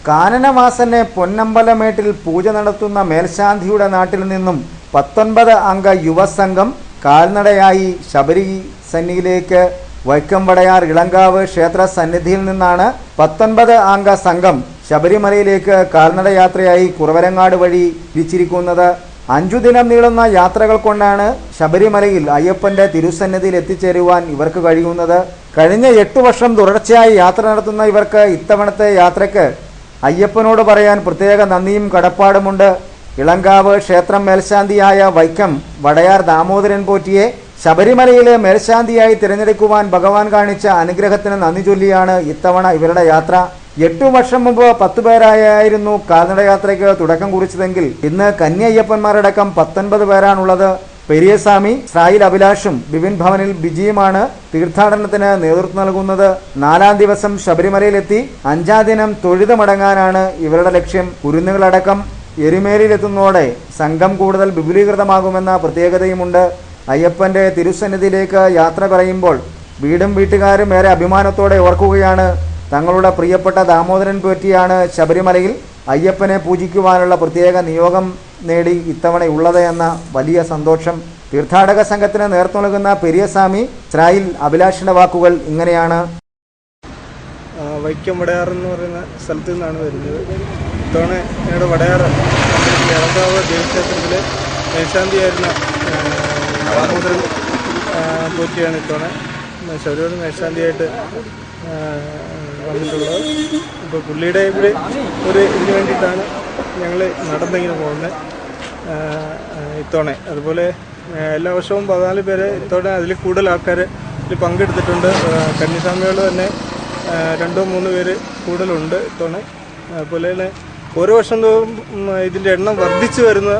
കാനനവാസനെ പൊന്നമ്പലമേട്ടിൽ പൂജ നടത്തുന്ന മേൽശാന്തിയുടെ നാട്ടിൽ നിന്നും 19 അംഗ യുവസംഘം കാൽനടയായി ശബരി സന്നിധിയിലേക്ക് വൈക്കം വടയാർ ഇളങ്കാവ് ക്ഷേത്ര സന്നിധിയിൽ നിന്നാണ് 19 അംഗ സംഘം ശബരിമലയിലേക്ക് കാൽനടയാത്രയായി കുറവരങ്ങാട് വഴി തിരിച്ചിരിക്കുന്നത്. 5 ദിനം നീളുന്ന യാത്രകൾ കൊണ്ടാണ് ശബരിമലയിൽ അയ്യപ്പന്റെ തിരുസന്നിധിയിൽ എത്തിച്ചേരുവാൻ ഇവർക്ക് കഴിയുന്നത്. കഴിഞ്ഞ 8 വർഷം തുടർച്ചയായി യാത്ര നടത്തുന്ന ഇവർക്ക് ഇത്തവണത്തെ യാത്രയ്ക്ക് അയ്യപ്പനോട് പറയാൻ പ്രത്യേക നന്ദിയും കടപ്പാടുമുണ്ട്. ഇളങ്കാവ് ക്ഷേത്രം മേൽശാന്തിയായ വൈക്കം വടയാർ ദാമോദരൻ പോറ്റിയെ ശബരിമലയിലെ മേൽശാന്തിയായി തിരഞ്ഞെടുക്കുവാൻ ഭഗവാൻ കാണിച്ച അനുഗ്രഹത്തിന് നന്ദി ചൊല്ലിയാണ് ഇത്തവണ ഇവരുടെ യാത്ര. 8 വർഷം മുമ്പ് 10 പേരായിരുന്നു കാൽനടയാത്രയ്ക്ക് തുടക്കം കുറിച്ചതെങ്കിൽ ഇന്ന് കന്യയ്യപ്പന്മാരടക്കം 19 പേരാണുള്ളത്. പെരിയസ്വാമി, ഇസ്രായേൽ അഭിലാഷും ബിപിൻ ഭവനിൽ ബിജിയുമാണ് തീർത്ഥാടനത്തിന് നേതൃത്വം നൽകുന്നത്. 4-ാം ദിവസം ശബരിമലയിലെത്തി 5-ാം ദിനം തൊഴുത് മടങ്ങാനാണ് ഇവരുടെ ലക്ഷ്യം. കുരുന്നുകളടക്കം എരുമേലിയിലെത്തുന്നതോടെ സംഘം കൂടുതൽ വിപുലീകൃതമാകുമെന്ന പ്രത്യേകതയുമുണ്ട്. അയ്യപ്പന്റെ തിരുസന്നിധിയിലേക്ക് യാത്ര പറയുമ്പോൾ വീടും വീട്ടുകാരും ഏറെ അഭിമാനത്തോടെ ഓർക്കുകയാണ് തങ്ങളുടെ പ്രിയപ്പെട്ട ദാമോദരൻ പോറ്റിയാണ് ശബരിമലയിൽ അയ്യപ്പനെ പൂജിക്കുവാനുള്ള പ്രത്യേക നിയോഗം നേടി ഇത്തവണയുള്ളത് എന്ന വലിയ സന്തോഷം. തീർത്ഥാടക സംഘത്തിന് നേതൃത്വം നൽകുന്ന പെരിയസ്വാമി ഇസ്രായേൽ അഭിലാഷിന്റെ വാക്കുകൾ ഇങ്ങനെയാണ്. വൈക്കം വടയാർ എന്ന് പറയുന്ന സ്ഥലത്ത് നിന്നാണ് വരുന്നത്. ഇത്തവണ ഞങ്ങളുടെ വടയാർ ഇളങ്കാവ് ദേവക്ഷേത്രത്തിലെ മേൽശാന്തിയായിരുന്ന ദാമോദരൻ പോറ്റിയാണ് ഇത്തവണ ശബരിമല മേൽശാന്തിയായിട്ട് വന്നിട്ടുള്ളത്. ഇപ്പോൾ പുള്ളിയുടെ ഇവിടെ ഒരു ഇതിന് വേണ്ടിയിട്ടാണ് ഞങ്ങൾ നടന്നിങ്ങനെ പോകുന്നത് ഇത്തവണ. അതുപോലെ എല്ലാ വർഷവും 14 പേര് ഇത്തവണ അതിൽ കൂടുതൽ ആൾക്കാർ ഇതിൽ പങ്കെടുത്തിട്ടുണ്ട്. കന്യാസ്വാമികൾ തന്നെ 2-3 പേര് കൂടുതലുണ്ട് ഇത്തവണ. അതുപോലെ തന്നെ ഓരോ വർഷം തോറും ഇതിൻ്റെ എണ്ണം വർദ്ധിച്ചു വരുന്ന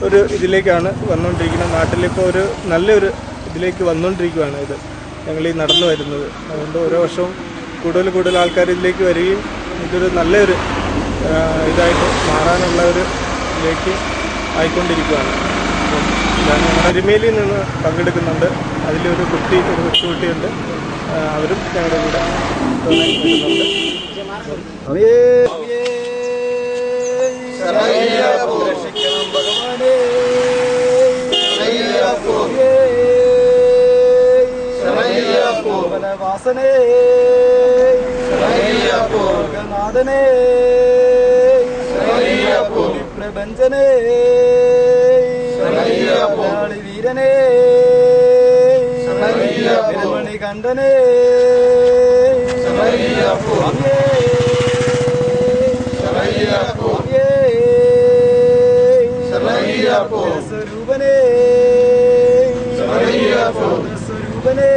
ഒരു ഇതിലേക്കാണ് വന്നുകൊണ്ടിരിക്കുന്നത്. നാട്ടിലിപ്പോൾ ഒരു നല്ലൊരു ഇതിലേക്ക് വന്നുകൊണ്ടിരിക്കുകയാണ് ഇത് ഞങ്ങൾ ഈ നടന്നു വരുന്നത്. അതുകൊണ്ട് ഓരോ വർഷവും കൂടുതൽ ആൾക്കാർ ഇതിലേക്ക് വരികയും ഇതൊരു നല്ലൊരു ഇതായിട്ട് മാറാനുള്ള ഒരു ഇതിലേക്ക് ആയിക്കൊണ്ടിരിക്കുകയാണ്. അപ്പം ഞാൻ അരിമേലിയിൽ നിന്ന് പങ്കെടുക്കുന്നുണ്ട്. അതിലൊരു കൊച്ചുകുട്ടിയുണ്ട്. അവരും ഞങ്ങളുടെ കൂടെ വാസനേ നാഥനേ പ്രപഞ്ചനേ വീരനേ മണികണ്ഠനേ സ്വരൂപനേ